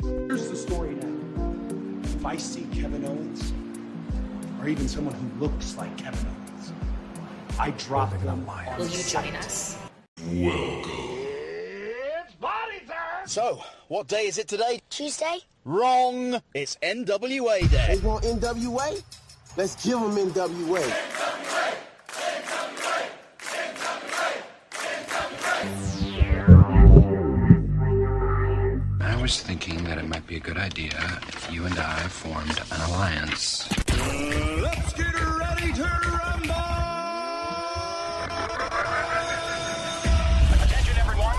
Here's the story now. If I see Kevin Owens, or even someone who looks like Kevin Owens, I drop them. Will you join us? Welcome. It's party time! So, what day is it today? Tuesday. Wrong. It's NWA Day. They want NWA? Let's give them NWA. I was thinking that it might be a good idea if you and I formed an alliance. Let's get ready to rumble! Attention, everyone.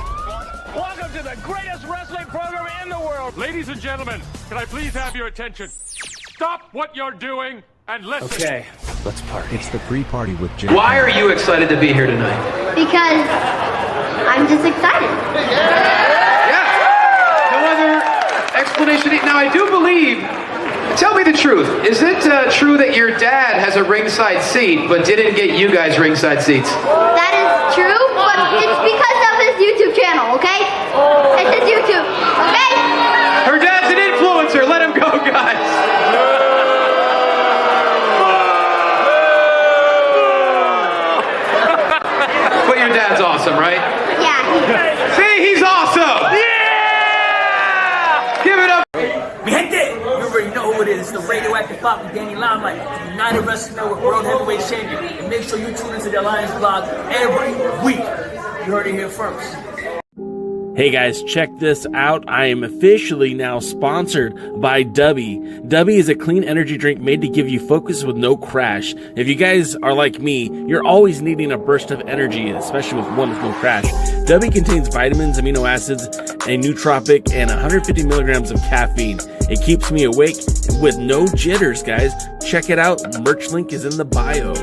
Welcome to the greatest wrestling program in the world. Ladies and gentlemen, can I please have your attention? Stop what you're doing and listen. Okay, let's party. It's the pre-party with Jay. Why are you excited to be here tonight? Because I'm just excited. No other explanation. Now, I do believe, tell me the truth, is it true that your dad has a ringside seat but didn't get you guys ringside seats? That is true, but it's because of his YouTube channel, okay? It's his YouTube, okay? Her dad's an influencer. Let him go, guys. But your dad's awesome, right? Yeah, he is. See, he's awesome. Yeah! Give it up. Mi gente, you already know who it is. It's the radioactive pop with Danny Limelight, the United Wrestling Network World Heavyweight Champion. And make sure you tune into the Alliance blog every week. You heard it here first. Hey guys, check this out. I am officially now sponsored by Dubby. Dubby is a clean energy drink made to give you focus with no crash. If you guys are like me, you're always needing a burst of energy, especially with one with no crash. Dubby contains vitamins, amino acids, a nootropic, and 150 milligrams of caffeine. It keeps me awake with no jitters, guys. Check it out. Merch link is in the bio.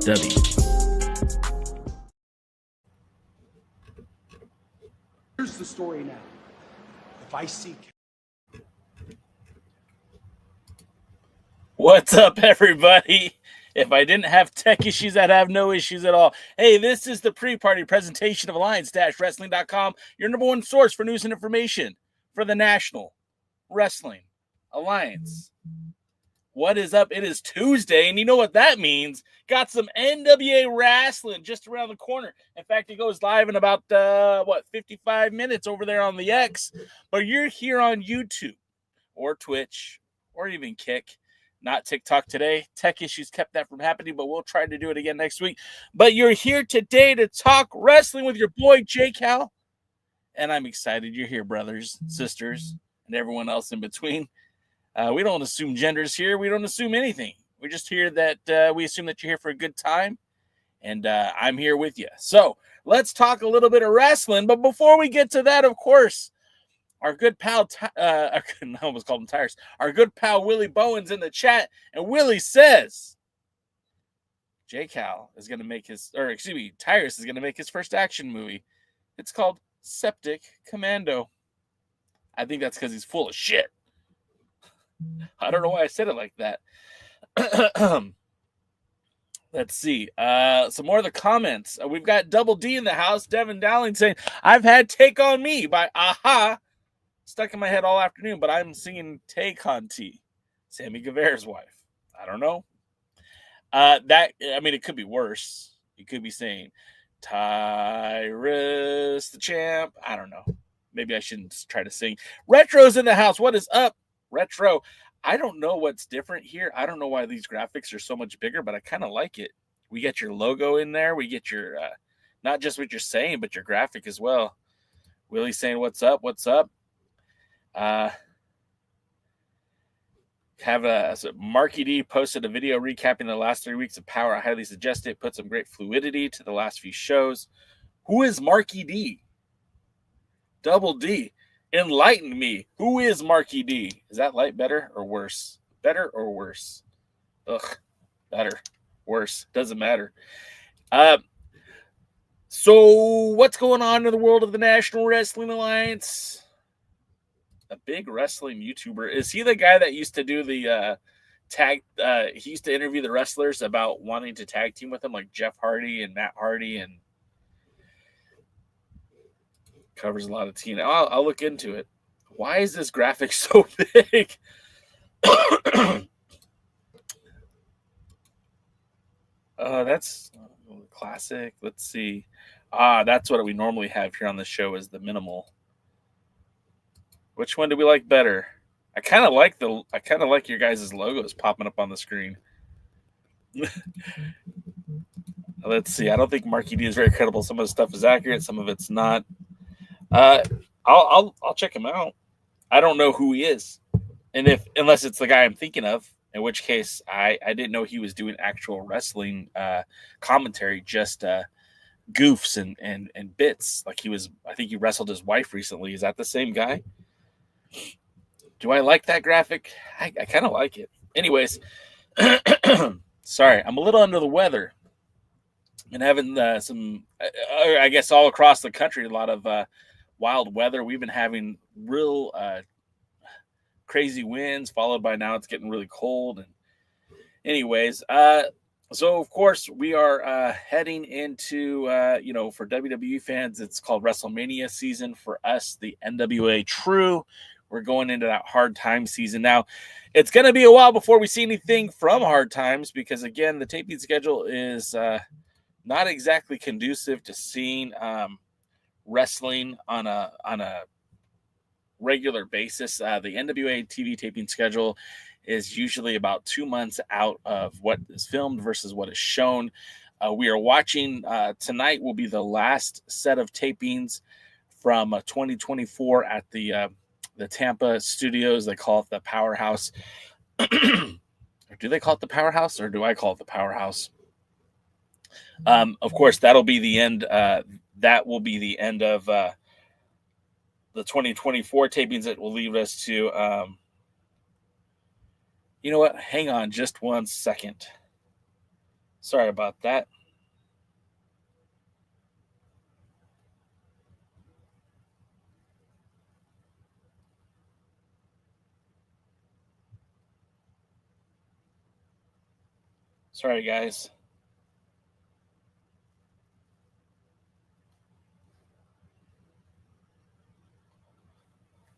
Dubby. Here's the story now. If I see... What's up, everybody? If I didn't have tech issues, I'd have no issues at all. Hey, this is the pre-party presentation of Alliance-Wrestling.com, your number one source for news and information for the National Wrestling Alliance. What is up? It is Tuesday, and you know what that means. Got some NWA wrestling just around the corner. In fact, it goes live in about, 55 minutes over there on the X. But you're here on YouTube or Twitch or even Kick. Not TikTok today. Tech issues kept that from happening, but we'll try to do it again next week. But you're here today to talk wrestling with your boy, J. Cal. And I'm excited you're here, brothers, sisters, and everyone else in between. We don't assume genders here. We don't assume anything. We're just here that we assume that you're here for a good time. And I'm here with you. So let's talk a little bit of wrestling. But before we get to that, of course, our good pal, I almost called him Tires. Our good pal Willie Bowen's in the chat. And Willie says, J-Cal is going to make Tyrus is going to make his first action movie. It's called Septic Commando. I think that's because he's full of shit. I don't know why I said it like that. Let's see. Some more of the comments. We've got Double D in the house. Devin Dowling saying, I've had Take On Me by Aha stuck in my head all afternoon, but I'm singing Take On T, Sammy Guevara's wife. I don't know. It could be worse. You could be saying Tyrus the champ. I don't know. Maybe I shouldn't try to sing. Retro's in the house. What is up, Retro? I don't know what's different here. I don't know why these graphics are so much bigger, but I kind of like it. We get your logo in there. We get your, not just what you're saying, but your graphic as well. Willie's saying, what's up? What's up? Marky D posted a video recapping the last 3 weeks of Power. I highly suggest it. Put some great fluidity to the last few shows. Who is Marky D? Double D. Enlighten me. Who is Marky D? Is that light better or worse? Better or worse? Ugh. Better. Worse. Doesn't matter. So what's going on in the world of the National Wrestling Alliance? A big wrestling YouTuber. Is he the guy that used to do the he used to interview the wrestlers about wanting to tag team with him, like Jeff Hardy and Matt Hardy? And Covers a lot of TNA. I'll look into it. Why is this graphic so big? That's classic. Let's see. That's what we normally have here on the show is the minimal. Which one do we like better? I kind of like your guys' logos popping up on the screen. Let's see. I don't think Marky D is very credible. Some of the stuff is accurate, some of it's not. I'll check him out. I don't know who he is, and unless it's the guy I'm thinking of, in which case I didn't know he was doing actual wrestling commentary, just goofs and bits. Like I think he wrestled his wife recently. Is that the same guy? Do I like that graphic? I kind of like it. Anyways, sorry, I'm a little under the weather. And having some, I guess, all across the country, a lot of wild weather. We've been having real crazy winds, followed by now it's getting really cold. And anyways, so of course we are heading into, for WWE fans, it's called WrestleMania season. For us, the NWA True, we're going into that hard time season. Now, it's going to be a while before we see anything from Hard Times because, again, the taping schedule is not exactly conducive to seeing wrestling on a regular basis. The NWA TV taping schedule is usually about 2 months out of what is filmed versus what is shown. We are watching tonight will be the last set of tapings from 2024 at the Tampa studios. They call it the Powerhouse. Or do they call it the Powerhouse, or do I call it the Powerhouse? Of course, that'll be the end. That will be the end of the 2024 tapings. That will leave us to. You know what? Hang on just 1 second. Sorry about that. Sorry, guys.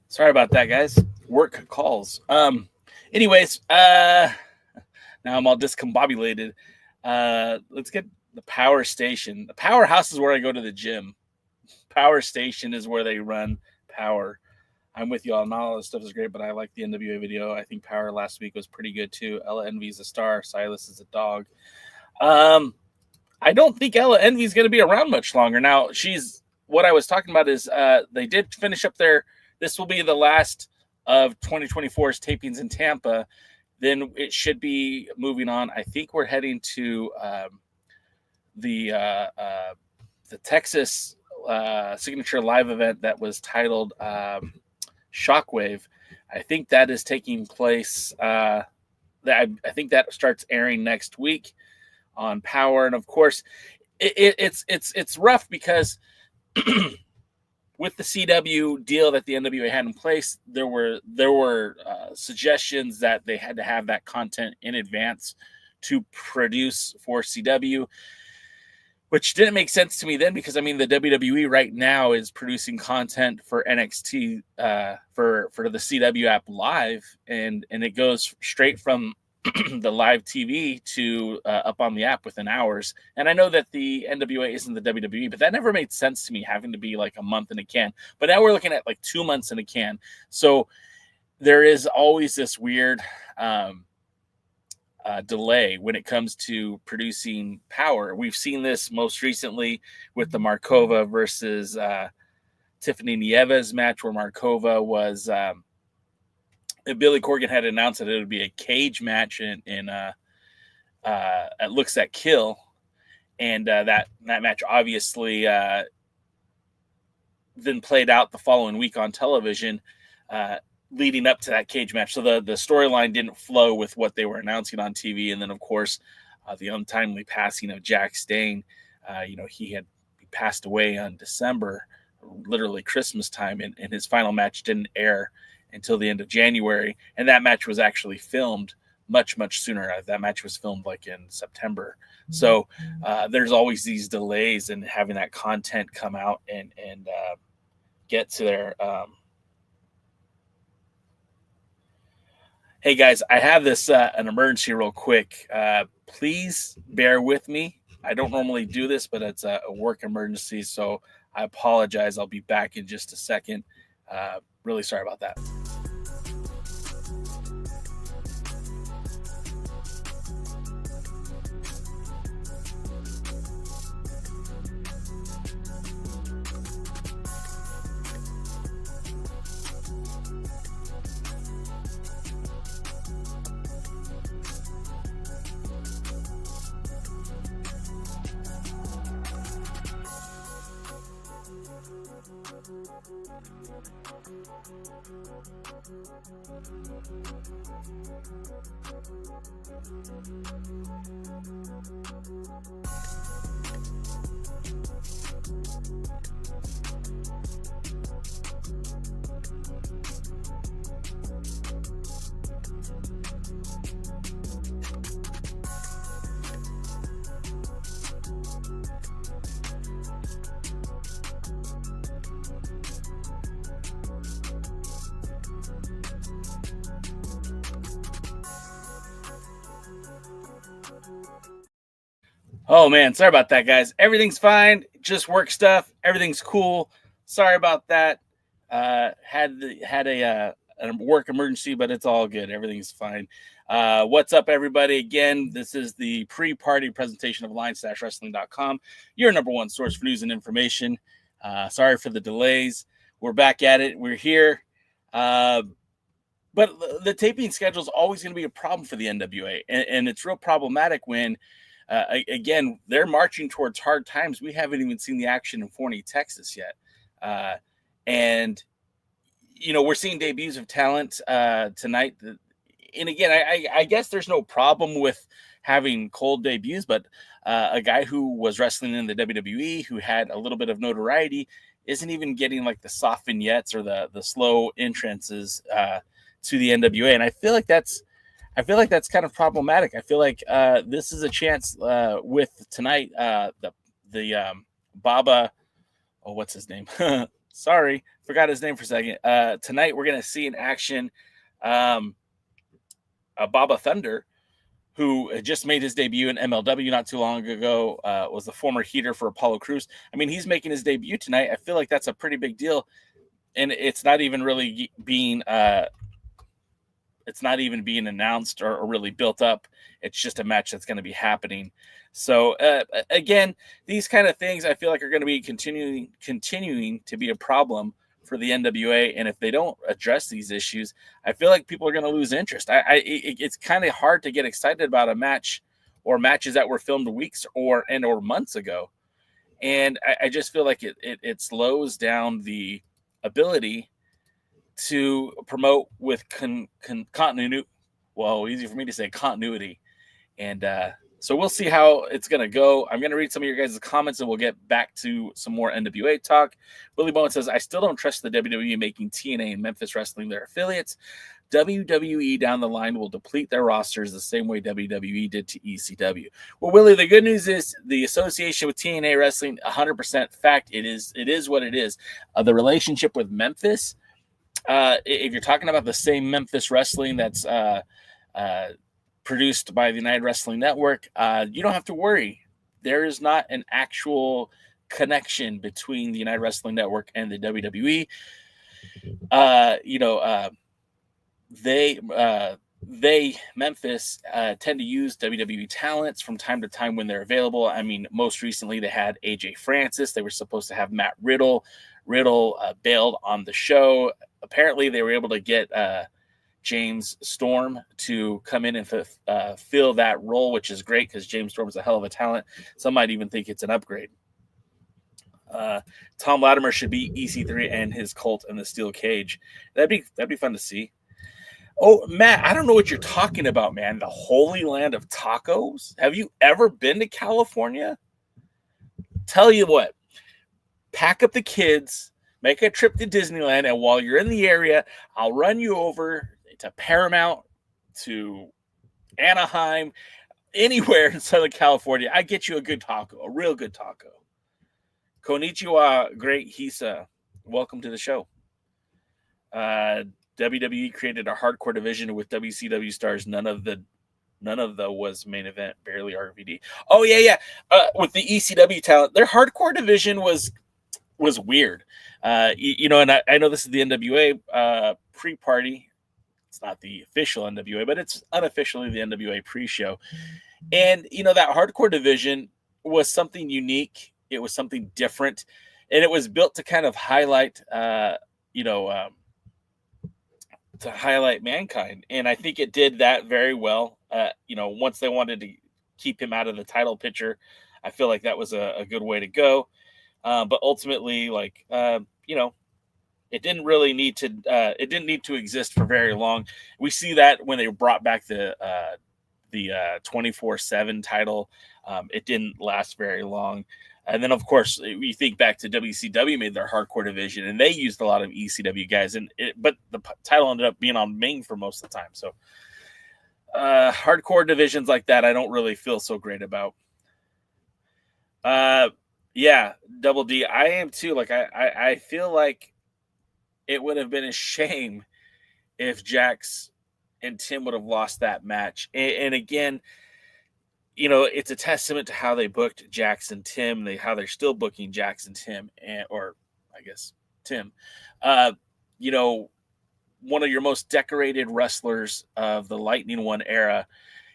Sorry about that, guys. Work calls. Anyways, now I'm all discombobulated. Let's get the Power Station. The Powerhouse is where I go to the gym. Power Station is where they run Power. I'm with you all. Not all this stuff is great, but I like the NWA video. I think Power last week was pretty good too. Ella Envy's a star. Silas is a dog. I don't think Ella Envy's going to be around much longer. Now, what I was talking about is they did finish up this will be the last of 2024's tapings in Tampa. Then it should be moving on. I think we're heading to the Texas signature live event that was titled Shockwave. I think that is taking place. I think that starts airing next week on Power, and of course, it's rough because with the CW deal that the NWA had in place, there were suggestions that they had to have that content in advance to produce for CW, which didn't make sense to me then because, I mean, the WWE right now is producing content for NXT for the CW app live, and it goes straight from the live TV to up on the app within hours. And I know that the NWA isn't the WWE, but that never made sense to me, having to be like a month in a can. But now we're looking at like 2 months in a can. So there is always this weird delay when it comes to producing Power. We've seen this most recently with the Markova versus Tiffany Nieves match, where Markova was Billy Corgan had announced that it would be a cage match in at Looks at Kill, and that match obviously then played out the following week on television, leading up to that cage match. So the storyline didn't flow with what they were announcing on TV. And then, of course, the untimely passing of Jack Stane. He passed away on December, literally Christmas time, and his final match didn't air until the end of January. And that match was actually filmed much, much sooner. That match was filmed like in September. So there's always these delays in having that content come out and get to their. Hey guys, I have this an emergency real quick. Please bear with me. I don't normally do this, but it's a work emergency, so I apologize. I'll be back in just a second. Really sorry about that. Oh man, sorry about that, guys. Everything's fine. Just work stuff. Everything's cool. Sorry about that. Had a work emergency, but it's all good. Everything's fine. What's up, everybody? Again, this is the pre-party presentation of Alliance-Wrestling.com, your number one source for news and information. Sorry for the delays. We're back at it. We're here. But the taping schedule is always going to be a problem for the NWA, and it's real problematic when. Again, they're marching towards hard times. We haven't even seen the action in Forney, Texas yet. And, you know, we're seeing debuts of talent tonight. And again, I guess there's no problem with having cold debuts, but a guy who was wrestling in the WWE, who had a little bit of notoriety, isn't even getting like the soft vignettes or the slow entrances to the NWA. And I feel like that's kind of problematic. I feel like this is a chance with tonight. The Baba, oh, what's his name? Sorry, forgot his name for a second. Tonight we're gonna see in action Baba Thunder, who had just made his debut in MLW not too long ago. Was the former heater for Apollo Crews. I mean, he's making his debut tonight. I feel like that's a pretty big deal, and it's not even really being. It's not even being announced or really built up. It's just a match that's going to be happening. So again, these kind of things I feel like are going to be continuing to be a problem for the NWA. And if they don't address these issues, I feel like people are going to lose interest. It's kind of hard to get excited about a match or matches that were filmed weeks or months ago. And I just feel like it slows down the ability to promote with continuity. Well, easy for me to say continuity. And so we'll see how it's going to go. I'm going to read some of your guys' comments and we'll get back to some more NWA talk. Willie Bowen says, I still don't trust the WWE making TNA and Memphis Wrestling their affiliates. WWE down the line will deplete their rosters the same way WWE did to ECW. Well, Willie, the good news is the association with TNA Wrestling, 100% fact, it is what it is. The relationship with Memphis, if you're talking about the same Memphis Wrestling that's produced by the United Wrestling Network, you don't have to worry. There is not an actual connection between the United Wrestling Network and the WWE. They Memphis tend to use WWE talents from time to time when they're available. I mean, most recently they had AJ Francis. They were supposed to have Matt Riddle. Riddle bailed on the show. Apparently, they were able to get James Storm to come in and fill that role, which is great because James Storm is a hell of a talent. Some might even think it's an upgrade. Tom Latimer should be EC3 and his cult in the steel cage. That'd be fun to see. Oh, Matt, I don't know what you're talking about, man. The holy land of tacos? Have you ever been to California? Tell you what, pack up the kids, make a trip to Disneyland, and while you're in the area, I'll run you over to Paramount, to Anaheim, anywhere in Southern California. I get you a good taco, a real good taco. Konnichiwa, great Hisa. welcome to the show. WWE created a hardcore division with WCW stars. None of the was main event, barely RVD. Oh yeah. With the ECW talent, their hardcore division was weird. And I know this is the NWA pre-party. It's not the official NWA, but it's unofficially the NWA pre-show. And that hardcore division was something unique. It was something different, and it was built to kind of highlight, to highlight Mankind. And I think it did that very well. Once they wanted to keep him out of the title picture, I feel like that was a good way to go. But ultimately, it didn't really need to. It didn't need to exist for very long. We see that when they brought back the 24/7 title, it didn't last very long. And then, of course, you think back to WCW made their hardcore division, and they used a lot of ECW guys, but the title ended up being on Ming for most of the time. So, hardcore divisions like that, I don't really feel so great about. Yeah, Double D, I am too. Like I feel like it would have been a shame if Jax and Tim would have lost that match. And again, it's a testament to how they booked Jax and Tim, how they're still booking Jax and Tim, or I guess Tim. One of your most decorated wrestlers of the Lightning One era.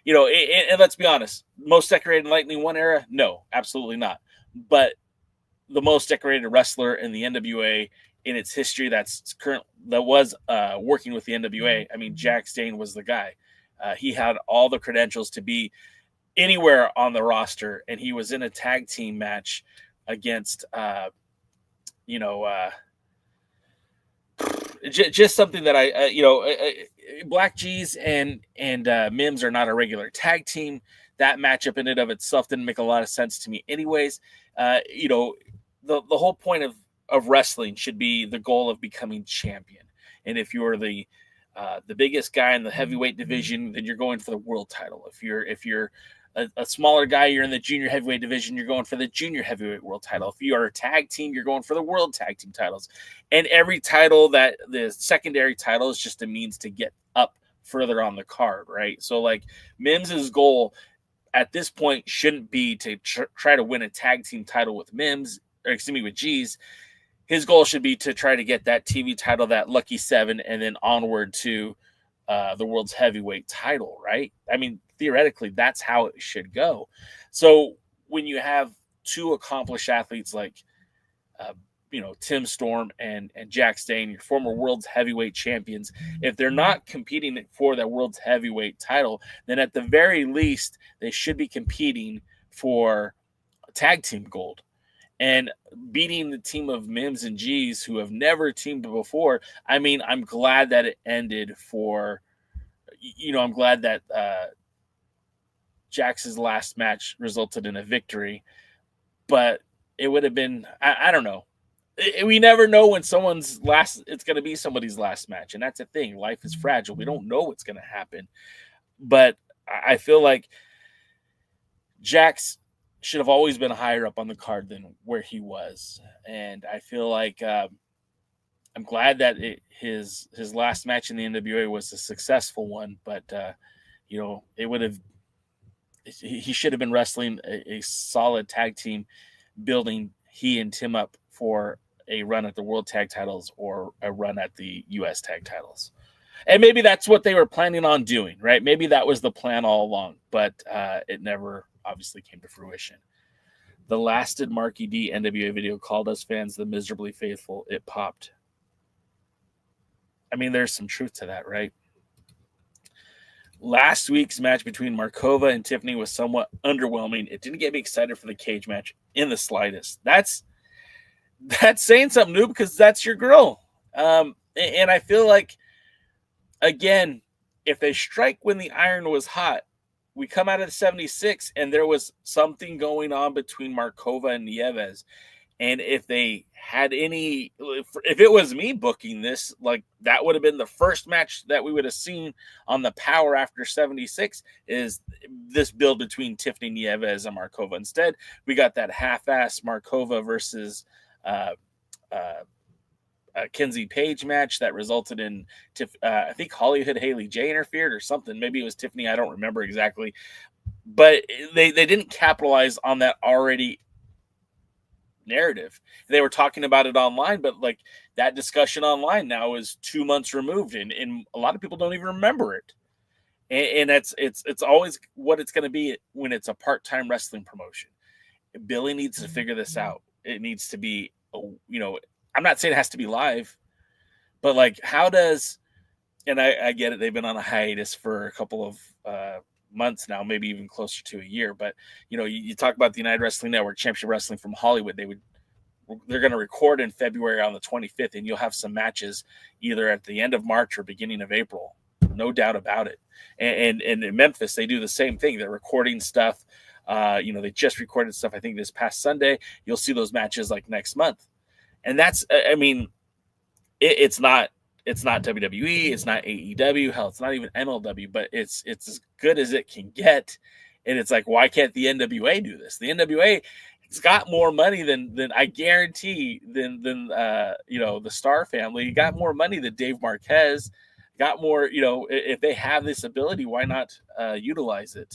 And let's be honest, most decorated in Lightning One era? No, absolutely not. But the most decorated wrestler in the NWA in its history that was working with the NWA. I mean, Jax Dane was the guy. He had all the credentials to be anywhere on the roster, and he was in a tag team match against, just something that Black G's and Mims are not a regular tag team. That matchup in and of itself didn't make a lot of sense to me anyways. The whole point of wrestling should be the goal of becoming champion. And if you're the biggest guy in the heavyweight division, then you're going for the world title. If you're a smaller guy, you're in the junior heavyweight division, you're going for the junior heavyweight world title. If you are a tag team, you're going for the world tag team titles. And every title, that the secondary title, is just a means to get up further on the card, right? So like Mims's goal at this point shouldn't be to try to win a tag team title with with G's. His goal should be to try to get that TV title, that Lucky 7, and then onward to the world's heavyweight title, right? I mean, theoretically, that's how it should go. So when you have two accomplished athletes like, Tim Storm and Jax Dane, your former world's heavyweight champions, if they're not competing for that world's heavyweight title, then at the very least, they should be competing for tag team gold. And beating the team of Mims and G's who have never teamed before, I mean, I'm glad that it ended I'm glad that Jax's last match resulted in a victory. But it would have been, I don't know. We never know when it's going to be somebody's last match. And that's the thing. Life is fragile. We don't know what's going to happen. But I feel like Jax should have always been higher up on the card than where he was. And I feel like I'm glad that his last match in the NWA was a successful one, but he should have been wrestling a solid tag team, building he and Tim up for a run at the world tag titles or a run at the US tag titles. And maybe that's what they were planning on doing, right? Maybe that was the plan all along, but it never obviously came to fruition. The lasted Marky D NWA video called us fans the miserably faithful. It popped. I mean, there's some truth to that, right? Last week's match between Markova and Tiffany was somewhat underwhelming. It didn't get me excited for the cage match in the slightest. That's saying something new because that's your girl. And I feel like, again, if they strike when the iron was hot, we come out of the 76 and there was something going on between Markova and Nieves. And if they had if it was me booking this, like that would have been the first match that we would have seen on the Power after 76 is this build between Tiffany Nieves and Markova. Instead, we got that half-ass Markova versus Kenzie Page match that resulted in I think Hollywood Haley J interfered or something. Maybe it was Tiffany. I don't remember exactly. But they didn't capitalize on that already narrative. They were talking about it online, but like that discussion online now is 2 months removed, and a lot of people don't even remember it. And it's always what it's going to be when it's a part-time wrestling promotion. Billy needs to figure this out. It needs to be, I'm not saying it has to be live, but like how does, and I get it, they've been on a hiatus for a couple of months now, maybe even closer to a year. But you talk about the United Wrestling Network Championship Wrestling from Hollywood. They're going to record in February on the 25th, and you'll have some matches either at the end of March or beginning of April. No doubt about it. And in Memphis, they do the same thing. They're recording stuff. They just recorded stuff, I think, this past Sunday. You'll see those matches like next month. And that's, it's not WWE, it's not AEW, hell, it's not even MLW, but it's as good as it can get. And it's like, why can't the NWA do this? The NWA, it's got more money than I guarantee than the Star family. You got more money than Dave Marquez. Got more, if they have this ability, why not utilize it?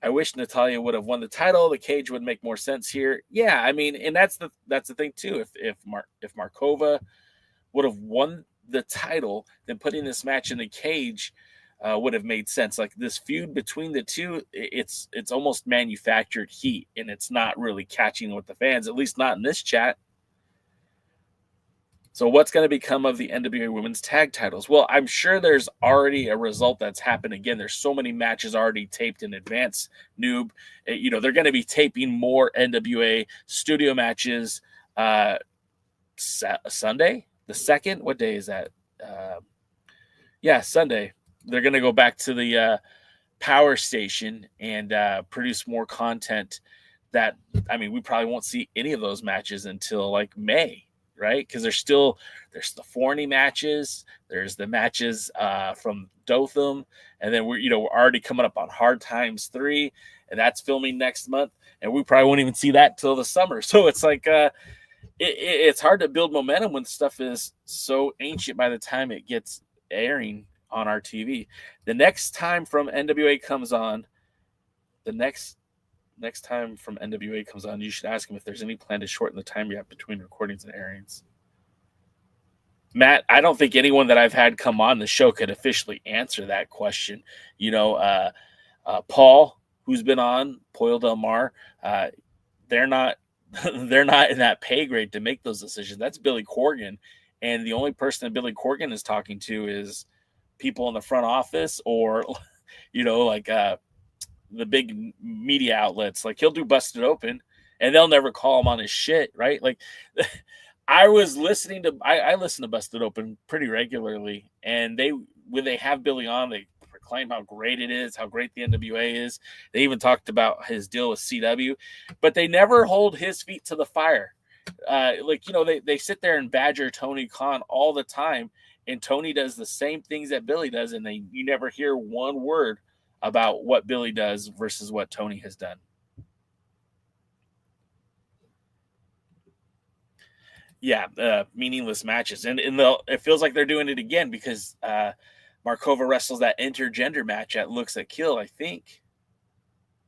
I wish Natalya would have won the title. The cage would make more sense here. Yeah, and that's the thing too. If Markova would have won the title, then putting this match in the cage would have made sense. Like this feud between the two, it's almost manufactured heat, and it's not really catching with the fans, at least not in this chat. So what's going to become of the NWA Women's Tag Titles? Well, I'm sure there's already a result that's happened. Again, there's so many matches already taped in advance, noob. They're going to be taping more NWA studio matches Sunday, the 2nd. What day is that? Sunday. They're going to go back to the Power Station and produce more content that, we probably won't see any of those matches until like May. Right, because there's the Forney matches, there's the matches from Dothan, and then we're already coming up on Hard Times 3, and that's filming next month, and we probably won't even see that till the summer. So it's like it's hard to build momentum when stuff is so ancient by the time it gets airing on our TV. The next time from NWA comes on, next time from NWA comes on, you should ask him if there's any plan to shorten the time gap between recordings and airings. Matt, I don't think anyone that I've had come on the show could officially answer that question. Paul, who's been on, Poil Del Mar, they're not in that pay grade to make those decisions. That's Billy Corgan, and the only person that Billy Corgan is talking to is people in the front office or, the big media outlets. Like he'll do Busted Open and they'll never call him on his shit, right? Like I listen to Busted Open pretty regularly, and when they have Billy on, they proclaim how great it is, how great the NWA is. They even talked about his deal with CW, but they never hold his feet to the fire. They sit there and badger Tony Khan all the time, and Tony does the same things that Billy does, and you never hear one word about what Billy does versus what Tony has done. Yeah, meaningless matches. And it feels like they're doing it again because Markova wrestles that intergender match at Looks at Kill, I think.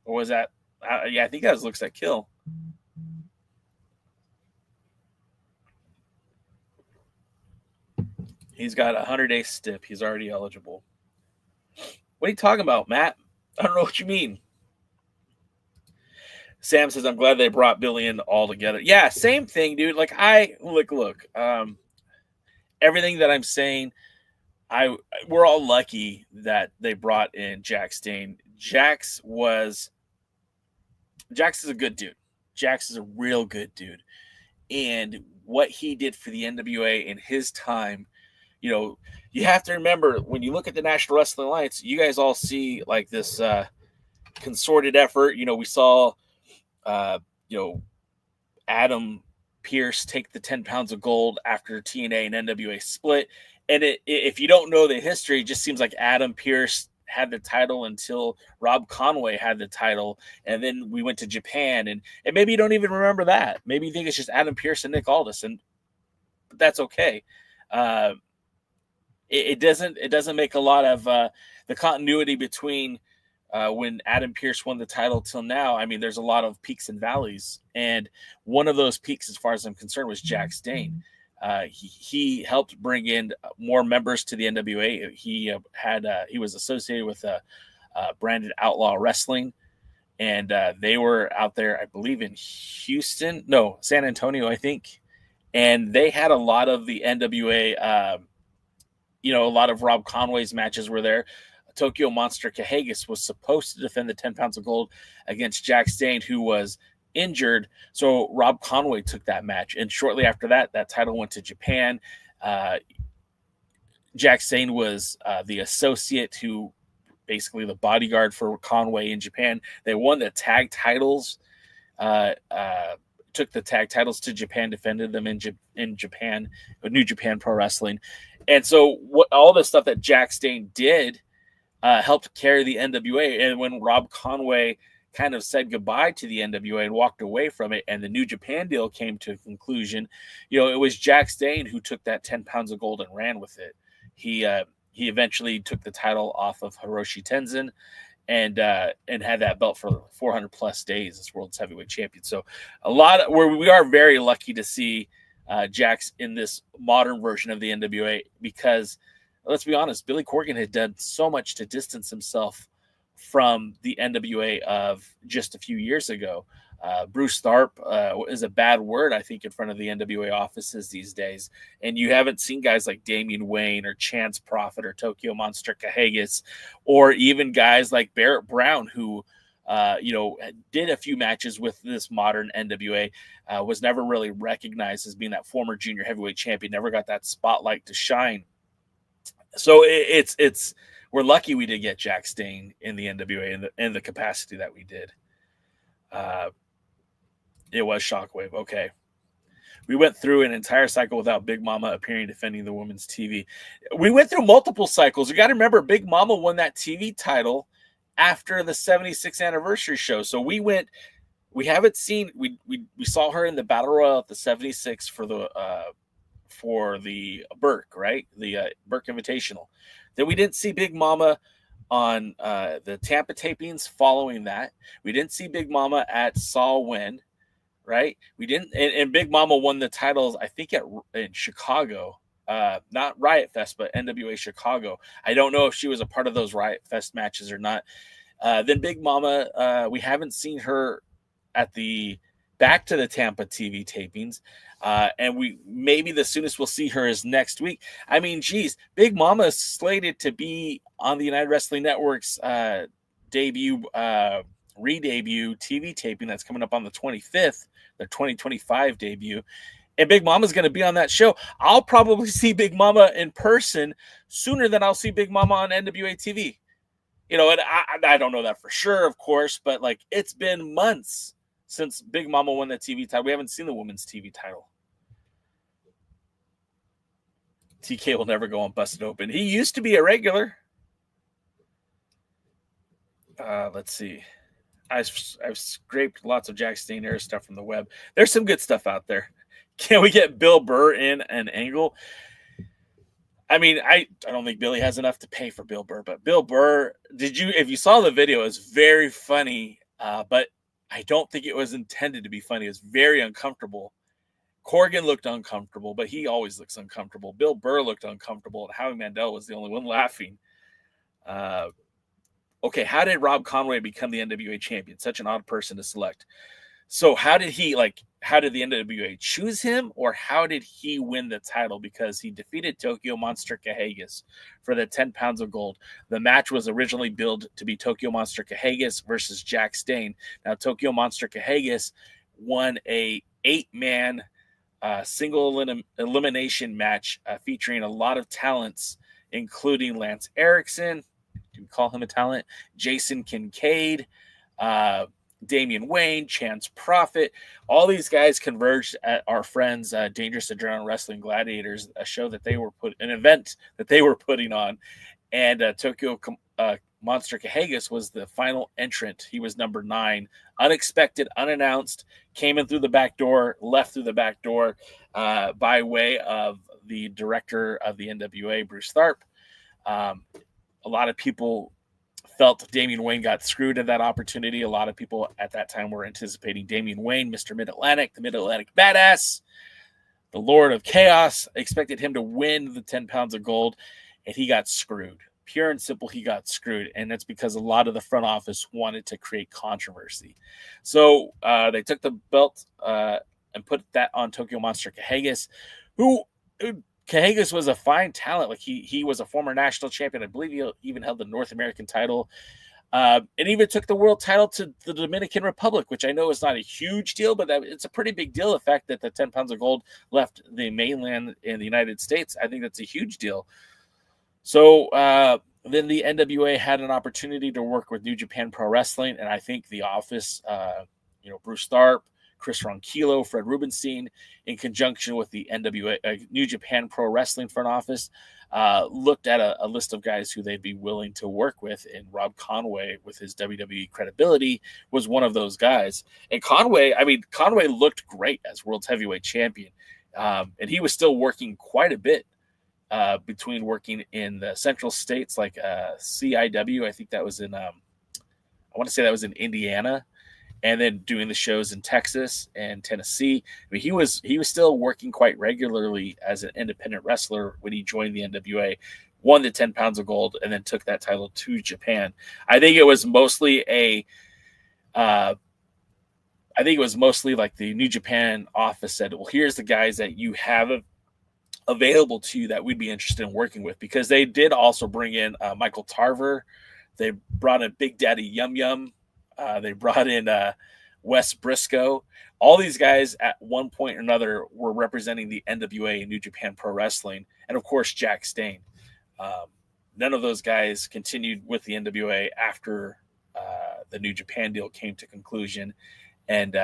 Or was that? I think that was Looks at Kill. He's got a 100-day stip. He's already eligible. What are you talking about, Matt? I don't know what you mean. Sam says, I'm glad they brought Billy in all together. Yeah, same thing, dude. Like, look, everything that I'm saying, we're all lucky that they brought in Jax Dane. Jax is a good dude. Jax is a real good dude. And what he did for the NWA in his time, you have to remember when you look at the National Wrestling Alliance, you guys all see like this consorted effort. We saw, Adam Pearce take the 10 pounds of gold after TNA and NWA split. And if you don't know the history, it just seems like Adam Pearce had the title until Rob Conway had the title. And then we went to Japan, and maybe you don't even remember that. Maybe you think it's just Adam Pearce and Nick Aldis. And but that's okay. It doesn't make a lot of the continuity between when Adam Pearce won the title till now. I mean, there's a lot of peaks and valleys, and one of those peaks, as far as I'm concerned, was Jack Stane. He helped bring in more members to the NWA. He was associated with Branded Outlaw Wrestling, and they were out there, I believe, in San Antonio, I think, and they had a lot of the NWA. A lot of Rob Conway's matches were there. Tokyo Monster Kahagas was supposed to defend the 10 pounds of gold against Jack Stane, who was injured. So Rob Conway took that match. And shortly after that, that title went to Japan. Jack Stane was the associate who basically the bodyguard for Conway in Japan. They won the tag titles, took the tag titles to Japan, defended them in Japan, New Japan Pro Wrestling. And so all the stuff that Jack Stane did helped carry the NWA. And when Rob Conway kind of said goodbye to the NWA and walked away from it, and the New Japan deal came to a conclusion, it was Jack Stane who took that 10 pounds of gold and ran with it. He eventually took the title off of Hiroshi Tenzan and had that belt for 400 plus days as world's heavyweight champion. So we are very lucky to see Jax in this modern version of the NWA, because let's be honest, Billy Corgan had done so much to distance himself from the NWA of just a few years ago. Bruce Tharp is a bad word, I think, in front of the NWA offices these days. And you haven't seen guys like Damian Wayne or Chance Prophet or Tokyo Monster Kahagas, or even guys like Barrett Brown, who did a few matches with this modern NWA, was never really recognized as being that former junior heavyweight champion, never got that spotlight to shine. So we're lucky we did get Jack Stane in the NWA in the capacity that we did. It was Shockwave. Okay. We went through an entire cycle without Big Mama appearing defending the women's TV. We went through multiple cycles. You got to remember, Big Mama won that TV title after the 76th anniversary show. So we saw her in the Battle Royal at the 76 for the Burke, right? The Burke Invitational. Then we didn't see Big Mama on the Tampa tapings following that. We didn't see Big Mama at Saw Win, right? We didn't, and Big Mama won the titles, I think, in Chicago. Not Riot Fest, but NWA Chicago. I don't know if she was a part of those Riot Fest matches or not. Then Big Mama, we haven't seen her back to the Tampa TV tapings. And maybe the soonest we'll see her is next week. I mean, geez, Big Mama is slated to be on the United Wrestling Network's re-debut TV taping that's coming up on the 25th, the 2025 debut. And Big Mama's going to be on that show. I'll probably see Big Mama in person sooner than I'll see Big Mama on NWA TV. And I don't know that for sure, of course, but it's been months since Big Mama won the TV title. We haven't seen the women's TV title. TK will never go on Busted Open. He used to be a regular. Let's see. I've scraped lots of Jack Stane era stuff from the web. There's some good stuff out there. Can we get Bill Burr in an angle? I mean, I don't think Billy has enough to pay for Bill Burr, but Bill Burr, if you saw the video, it's very funny, but I don't think it was intended to be funny. It's very uncomfortable. Corgan looked uncomfortable, but he always looks uncomfortable. Bill Burr looked uncomfortable, and Howie Mandel was the only one laughing. Okay, how did Rob Conway become the NWA champion? Such an odd person to select. So how did the NWA choose him, or how did he win the title? Because he defeated Tokyo Monster Kahagas for the 10 pounds of gold. The match was originally billed to be Tokyo Monster Kahagas versus Jack Stane. Now, Tokyo Monster Kahagas won a 8-man single elimination match featuring a lot of talents, including Lance Erickson. Do we call him a talent? Jason Kincaid, Damian Wayne, Chance Prophet. All these guys converged at our friends Dangerous Adrenaline Wrestling Gladiators, an event that they were putting on, and Tokyo Monster Cahagas was the final entrant. He was number 9, unexpected, unannounced, came in through the back door, left through the back door by way of the director of the NWA, Bruce Tharp. A lot of people felt Damian Wayne got screwed at that opportunity. A lot of people at that time were anticipating Damian Wayne, Mr. Mid-Atlantic, the Mid-Atlantic Badass, the Lord of Chaos, expected him to win the 10 pounds of gold, and he got screwed. Pure and simple, he got screwed, and that's because a lot of the front office wanted to create controversy. So they took the belt and put that on Tokyo Monster Cahagas, who Cahagas was a fine talent. Like he was a former national champion. I believe he even held the North American title, and even took the world title to the Dominican Republic, which I know is not a huge deal, but it's a pretty big deal. The fact that the 10 pounds of gold left the mainland in the United States, I think that's a huge deal. So then the NWA had an opportunity to work with New Japan Pro Wrestling, and I think the office, Bruce Tharp, Chris Ronquillo, Fred Rubenstein, in conjunction with the NWA New Japan Pro Wrestling front office, looked at a list of guys who they'd be willing to work with, and Rob Conway, with his WWE credibility, was one of those guys. And Conway looked great as World's Heavyweight Champion, and he was still working quite a bit between working in the Central States, like CIW. I think that was in, I want to say that was in Indiana, and then doing the shows in Texas and Tennessee. I mean, he was still working quite regularly as an independent wrestler when he joined the NWA, won the 10 pounds of gold, and then took that title to Japan. I think it was mostly like the New Japan office said, well, here's the guys that you have available to you that we'd be interested in working with, because they did also bring in Michael Tarver. They brought in Big Daddy Yum Yum. They brought in Wes Briscoe. All these guys at one point or another were representing the NWA and New Japan Pro Wrestling, and of course Jack Stane. None of those guys continued with the NWA after the New Japan deal came to conclusion, and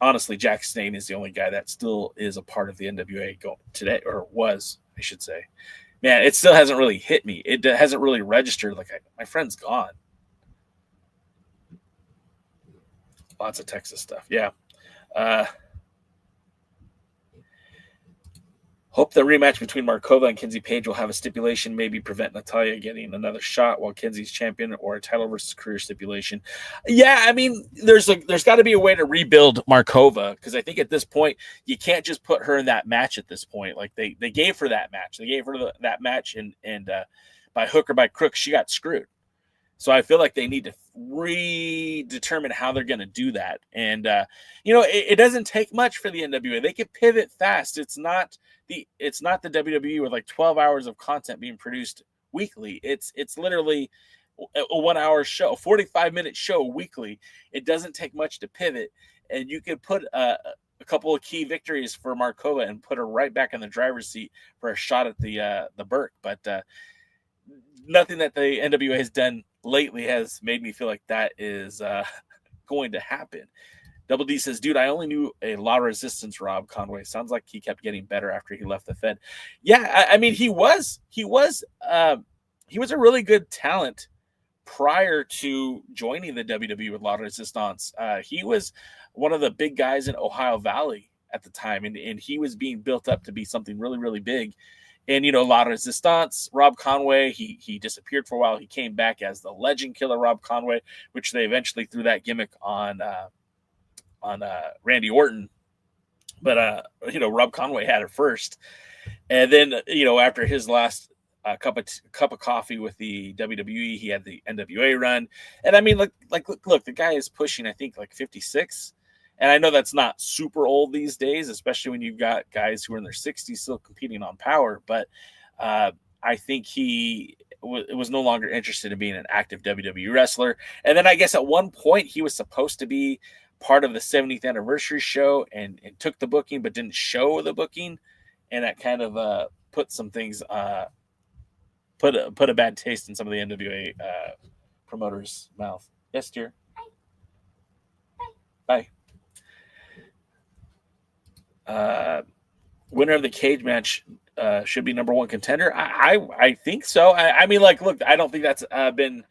honestly, Jack Stane is the only guy that still is a part of the NWA today, or was, I should say. Man, it still hasn't really hit me. It hasn't really registered. Like, my friend's gone. Lots of Texas stuff. Yeah. Hope the rematch between Markova and Kenzie Page will have a stipulation, maybe prevent Natalya getting another shot while Kenzie's champion, or a title versus career stipulation. Yeah, I mean, there's got to be a way to rebuild Markova, because I think at this point you can't just put her in that match at this point. Like they gave her that match. They gave her that match, and by hook or by crook, she got screwed. So I feel like they need to redetermine how they're going to do that. And, it doesn't take much for the NWA. They can pivot fast. It's not the WWE with like 12 hours of content being produced weekly. It's literally a 1 hour show, a 45-minute show weekly. It doesn't take much to pivot. And you could put a couple of key victories for Markova and put her right back in the driver's seat for a shot at the Burke. But nothing that the NWA has done lately has made me feel like that is going to happen. Double D says, dude, I only knew a lot of resistance, Rob Conway. Sounds like he kept getting better after he left the Fed. Yeah, I mean, he was a really good talent prior to joining the WWE with La Resistance. He was one of the big guys in Ohio Valley at the time, and he was being built up to be something really, really big. And, La Resistance, Rob Conway, he disappeared for a while. He came back as the Legend Killer Rob Conway, which they eventually threw that gimmick on Randy Orton. But, Rob Conway had it first. And then, after his last cup of coffee with the WWE, he had the NWA run. And I mean, look, the guy is pushing, I think, like 56. And I know that's not super old these days, especially when you've got guys who are in their 60s still competing on Power. But I think he was no longer interested in being an active WWE wrestler. And then I guess at one point he was supposed to be part of the 70th anniversary show and took the booking, but didn't show the booking. And that kind of put some things, put a bad taste in some of the NWA promoters' mouth. Yes, dear. Bye. Winner of the cage match should be number one contender. I think so. I mean, like, look, I don't think that's been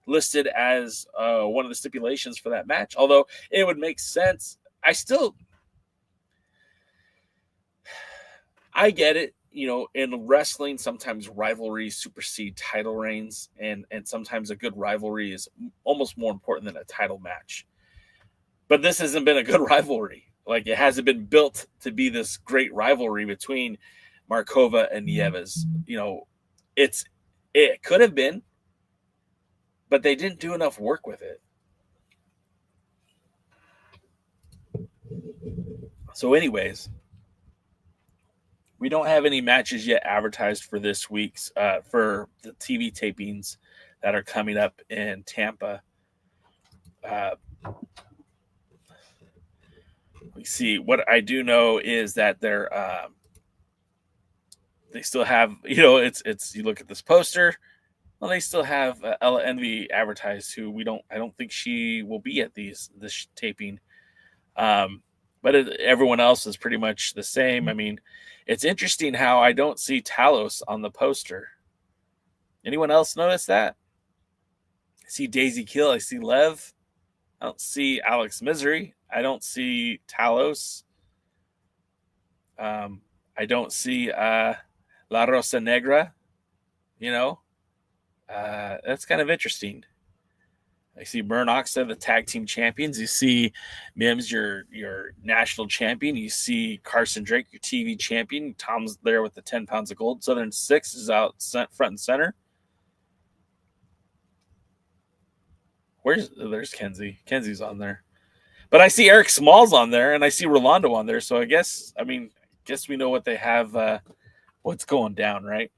listed as one of the stipulations for that match, although it would make sense. I get it. You know, in wrestling, sometimes rivalries supersede title reigns, and sometimes a good rivalry is almost more important than a title match. But this hasn't been a good rivalry. Like, it hasn't been built to be this great rivalry between Markova and Nieves. You know, it could have been, but they didn't do enough work with it. So anyways, we don't have any matches yet advertised for this week's for the TV tapings that are coming up in Tampa. We see. What I do know is that they still have, you know, it's you look at this poster, well, they still have Ella Envy advertised, who I don't think she will be at this taping. But everyone else is pretty much the same. I mean, it's interesting how I don't see Talos on the poster. Anyone else notice that? I see Daisy Kill. I see Lev. I don't see Alex Misery. I don't see Talos. I don't see La Rosa Negra. You know, that's kind of interesting. I see MURKNOX, the tag team champions. You see Mims, your national champion. You see Carson Drake, your TV champion. Tom's there with the 10 pounds of gold. Southern Six is out front and center. There's Kenzie. Kenzie's on there. But I see Eric Small's on there, and I see Rolando on there. So I guess we know what they have, what's going down, right?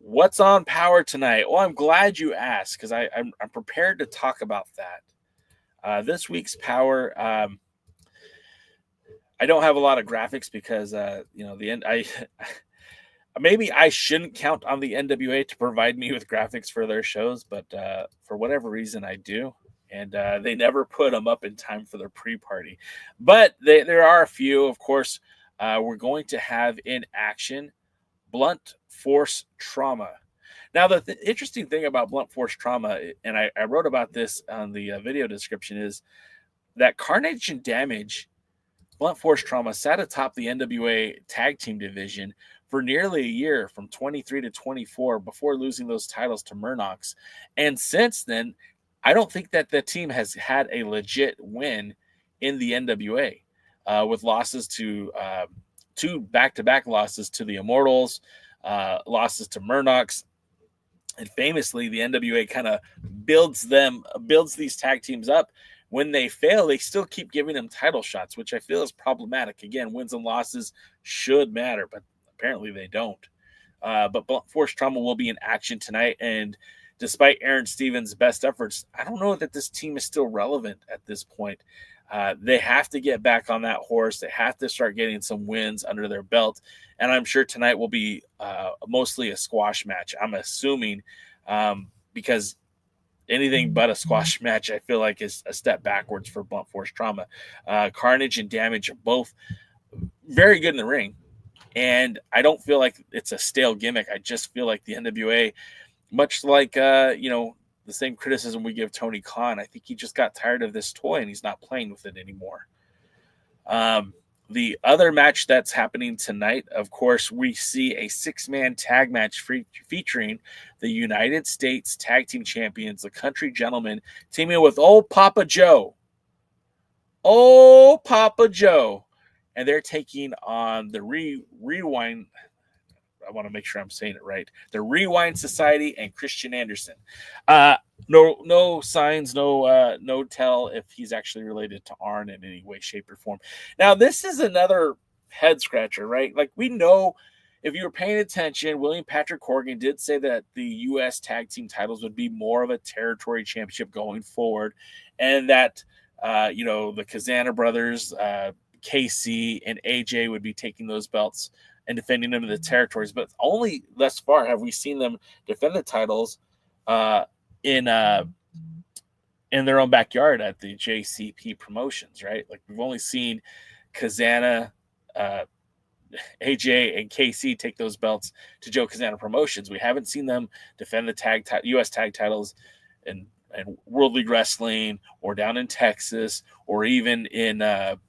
What's on Power tonight? Well, I'm glad you asked, because I'm prepared to talk about that. This week's Power, I don't have a lot of graphics because maybe I shouldn't count on the NWA to provide me with graphics for their shows, but for whatever reason I do, and they never put them up in time for their pre-party. But there are a few. Of course, we're going to have in action Blunt Force Trauma. Now, the interesting thing about Blunt Force Trauma, and I wrote about this on the video description, is that Carnage and Damage, Blunt Force Trauma, sat atop the NWA Tag Team Division for nearly a year, from 23 to 24, before losing those titles to MURKNOX. And since then, I don't think that the team has had a legit win in the NWA, with losses to two back-to-back losses to the Immortals, losses to MURKNOX. And famously, the NWA kind of builds these tag teams up. When they fail, they still keep giving them title shots, which I feel is problematic. Again, wins and losses should matter, but apparently they don't. But Blunt Force Trauma will be in action tonight. And despite Aron Steven's best efforts, I don't know that this team is still relevant at this point. They have to get back on that horse. They have to start getting some wins under their belt. And I'm sure tonight will be mostly a squash match, I'm assuming, because anything but a squash match, I feel like, is a step backwards for Blunt Force Trauma. Carnage and Damage are both very good in the ring. And I don't feel like it's a stale gimmick. I just feel like the NWA, much like, the same criticism we give Tony Khan, I think he just got tired of this toy and he's not playing with it anymore. The other match that's happening tonight, of course, we see a 6-man tag match featuring the United States Tag Team Champions, the Country Gentlemen, teaming with Old Papa Joe. Old Papa Joe. And they're taking on the Rewind. I want to make sure I'm saying it right. The Rewind Society and Christian Anderson. No signs, no tell if he's actually related to Arn in any way, shape, or form. Now, this is another head scratcher, right? Like, we know, if you were paying attention, William Patrick Corgan did say that the U.S. tag team titles would be more of a territory championship going forward, and that the Cazana brothers, KC and AJ, would be taking those belts and defending them in the territories. But only thus far have we seen them defend the titles in their own backyard at the JCP promotions, right? Like, we've only seen Cazana AJ and KC take those belts to Joe Cazana Promotions. We haven't seen them defend the U.S. tag titles and World League Wrestling or down in Texas or even in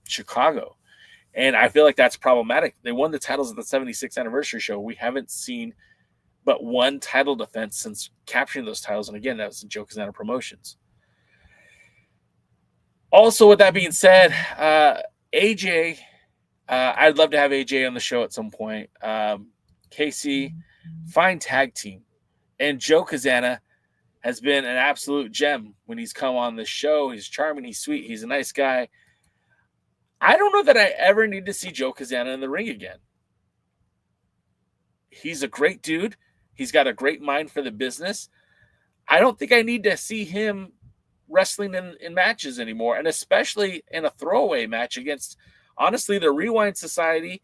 Chicago. And I feel like that's problematic. They won the titles at the 76th anniversary show. We haven't seen but one title defense since capturing those titles. And again, that was in Joe Cazana Promotions. Also, with that being said, AJ, I'd love to have AJ on the show at some point. KC, fine tag team. And Joe Cazana has been an absolute gem when he's come on the show. He's charming, he's sweet, he's a nice guy. I don't know that I ever need to see Joe Cazana in the ring again. He's a great dude. He's got a great mind for the business. I don't think I need to see him wrestling in matches anymore, and especially in a throwaway match against, honestly, the Rewind Society.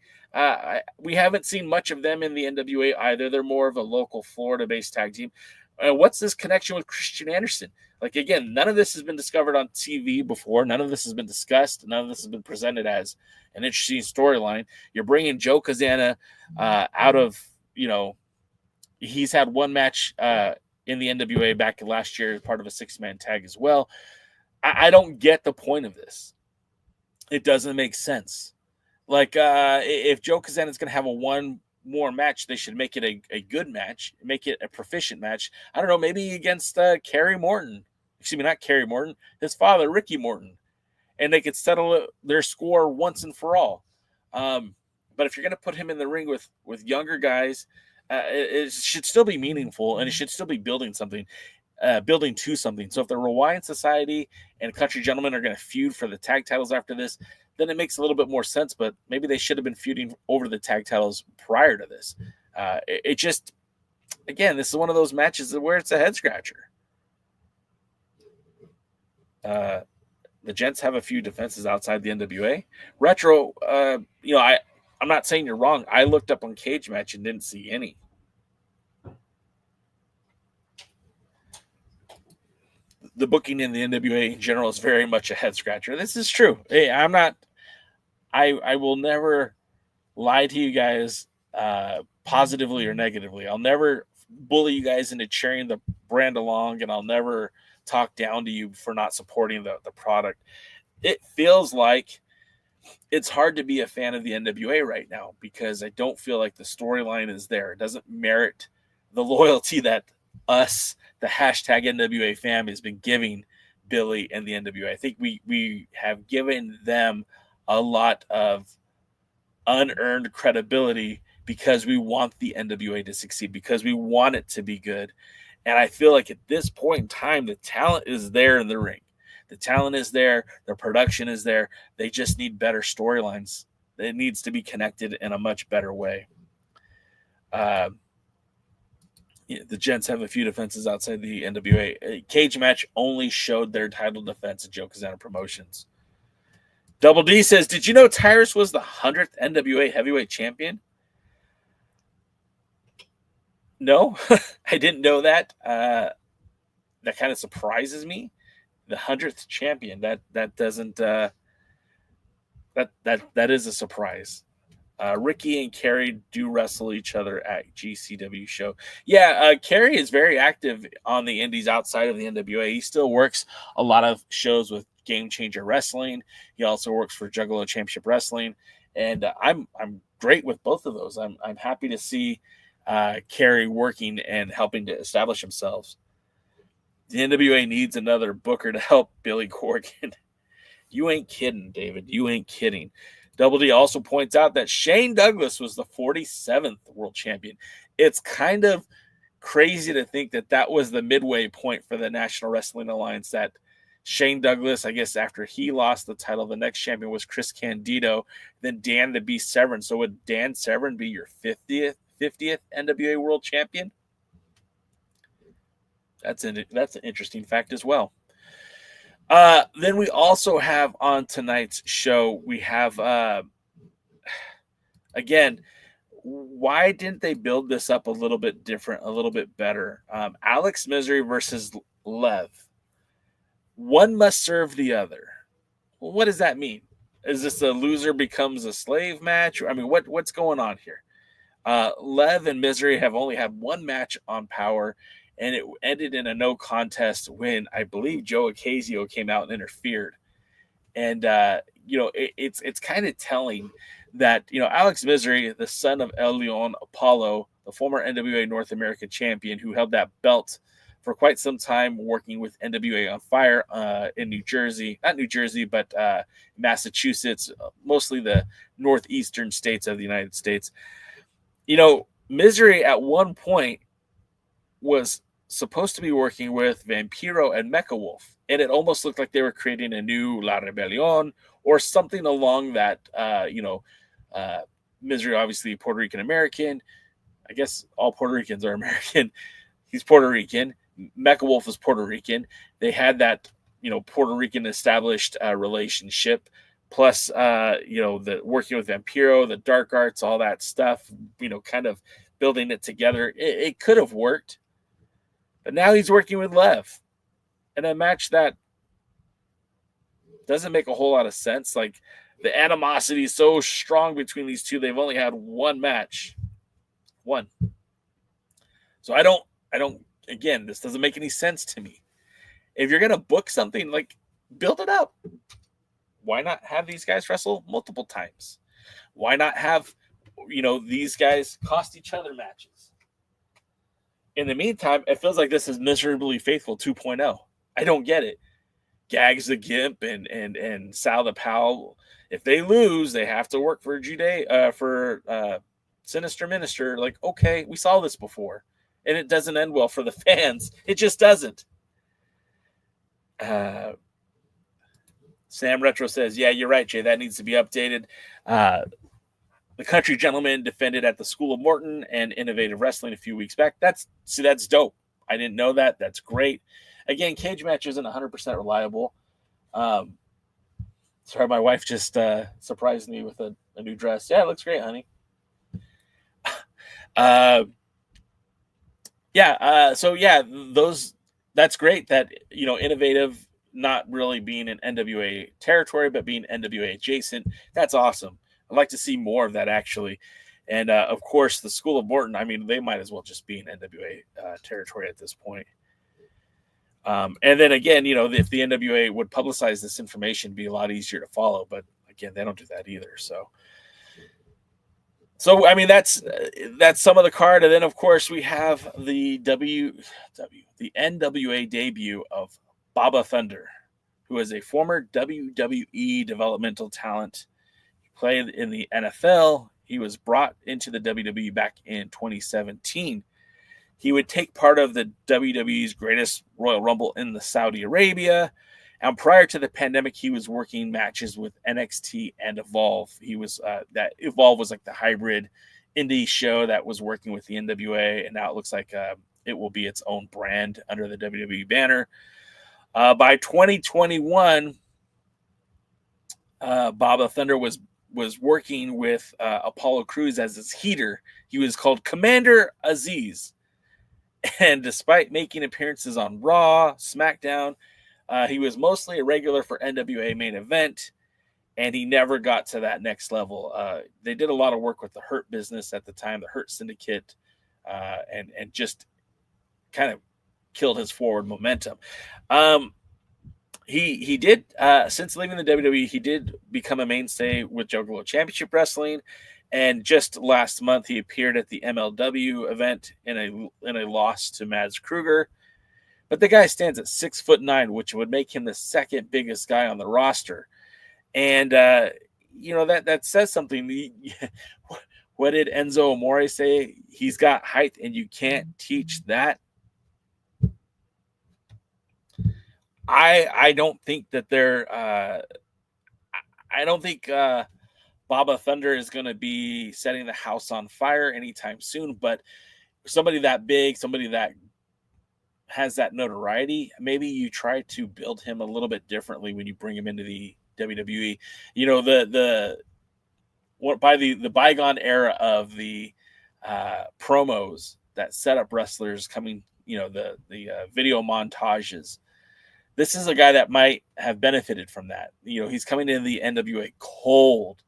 We haven't seen much of them in the NWA either. They're more of a local Florida-based tag team. What's this connection with Christian Anderson? Like, again, none of this has been discovered on TV before. None of this has been discussed. None of this has been presented as an interesting storyline. You're bringing Joe Cazana out of, he's had one match in the NWA back last year as part of a 6-man tag as well. I don't get the point of this. It doesn't make sense. Like, if Joe Cazana is going to have a one more match, they should make it a good match, make it a proficient match. I don't know, maybe against Kerry Morton. Excuse me, not Kerry Morton, his father, Ricky Morton. And they could settle their score once and for all. But if you're going to put him in the ring with younger guys, it should still be meaningful, and it should still be building something, building to something. So if the Rewind Society and Country Gentlemen are going to feud for the tag titles after this, then it makes a little bit more sense, but maybe they should have been feuding over the tag titles prior to this. It just, again, this is one of those matches where it's a head scratcher. The gents have a few defenses outside the NWA. Retro, I'm not saying you're wrong. I looked up on Cage Match and didn't see any. The booking in the NWA in general is very much a head scratcher. This is true. Hey, I will never lie to you guys positively or negatively. I'll never bully you guys into cheering the brand along, and I'll never talk down to you for not supporting the product. It feels like it's hard to be a fan of the NWA right now because I don't feel like the storyline is there. It doesn't merit the loyalty that us, the hashtag NWA fam, has been giving Billy and the NWA. I think we have given them a lot of unearned credibility because we want the NWA to succeed, because we want it to be good. And I feel like at this point in time, the talent is there in the ring. The talent is there. The production is there. They just need better storylines. It needs to be connected in a much better way. The gents have a few defenses outside the NWA. Cage Match only showed their title defense at Joe Cazana Promotions. Double D says, did you know Tyrus was the 100th NWA heavyweight champion? No, I didn't know that. That kind of surprises me. The 100th champion. That doesn't that is a surprise. Ricky and Kerry do wrestle each other at GCW show. Yeah, Kerry is very active on the indies outside of the NWA. He still works a lot of shows with Game Changer Wrestling. He also works for Juggalo Championship Wrestling, and I'm great with both of those. I'm happy to see Kerry working and helping to establish himself. The NWA needs another booker to help Billy Corgan. You ain't kidding, David. You ain't kidding. Double D also points out that Shane Douglas was the 47th world champion. It's kind of crazy to think that was the midway point for the National Wrestling Alliance, that Shane Douglas, I guess after he lost the title, the next champion was Chris Candido, then Dan the Beast Severn. So would Dan Severn be your 50th NWA world champion? That's an interesting fact as well. Then we also have on tonight's show, we have, again, why didn't they build this up a little bit different, a little bit better? Alex Misery versus Lev. One must serve the other. Well, what does that mean? Is this a loser becomes a slave match? I mean, what's going on here? Lev and Misery have only had one match on Power, and it ended in a no contest when I believe Joe Cazana came out and interfered. And it's kind of telling that Alex Misery, the son of El Leon Apollo, the former NWA North American champion who held that belt for quite some time, working with NWA on Fire in New Jersey, not New Jersey, but Massachusetts, mostly the northeastern states of the United States. Misery at one point was supposed to be working with Vampiro and Mecha Wolf, and it almost looked like they were creating a new La Rebellion or something along that. Misery, obviously Puerto Rican American. I guess all Puerto Ricans are American. He's Puerto Rican. Mecha Wolf is Puerto Rican. They had that, Puerto Rican established relationship. Plus, the working with Vampiro, the dark arts, all that stuff, kind of building it together. It could have worked. But now he's working with Lev. And a match that doesn't make a whole lot of sense. Like, the animosity is so strong between these two. They've only had one match. One. So I don't, again, this doesn't make any sense to me. If you're going to book something, like, build it up. Why not have these guys wrestle multiple times? Why not have, these guys cost each other matches? In the meantime, it feels like this is Miserably Faithful 2.0. I don't get it. Gags the Gimp and Sal the Pal, if they lose, they have to work for Sinister Minister. Like, okay, we saw this before. And it doesn't end well for the fans. It just doesn't. Sam Retro says, yeah, you're right, Jay. That needs to be updated. The Country Gentleman defended at the School of Morton and Innovative Wrestling a few weeks back. That's dope. I didn't know that. That's great. Again, cage match isn't 100% reliable. Sorry, my wife just surprised me with a new dress. Yeah, it looks great, honey. That's great that, Innovative not really being in NWA territory, but being NWA adjacent. That's awesome. I'd like to see more of that, actually. And, of course, the School of Morton, I mean, they might as well just be in NWA territory at this point. And then, again, if the NWA would publicize this information, it'd be a lot easier to follow. But, again, they don't do that either. So I mean, that's some of the card. And then, of course, we have the NWA debut of Baba Thunder, who is a former WWE developmental talent. He played in the NFL. He was brought into the WWE back in 2017. He would take part of the WWE's Greatest Royal Rumble in the Saudi Arabia. And prior to the pandemic, he was working matches with NXT and Evolve. He was that Evolve was like the hybrid indie show that was working with the NWA, and now it looks like it will be its own brand under the WWE banner. By 2021, Baba Thunder was working with Apollo Crews as his heater. He was called Commander Aziz. And despite making appearances on Raw, SmackDown, he was mostly a regular for NWA Main Event, and he never got to that next level. They did a lot of work with the Hurt Business at the time, the Hurt Syndicate, and just kind of killed his forward momentum. He did, since leaving the WWE, he did become a mainstay with Juggalo Championship Wrestling. And just last month, he appeared at the MLW event in a loss to Mads Kruger. But the guy stands at 6'9", which would make him the second biggest guy on the roster. And, that says something. What did Enzo Amore say? He's got height, and you can't teach that. I don't think that I don't think Baba Thunder is going to be setting the house on fire anytime soon, but somebody that big, somebody that has that notoriety, maybe you try to build him a little bit differently when you bring him into the WWE. By the bygone era of the promos that set up wrestlers coming, the video montages. This is a guy that might have benefited from that. You know, he's coming into the NWA cold,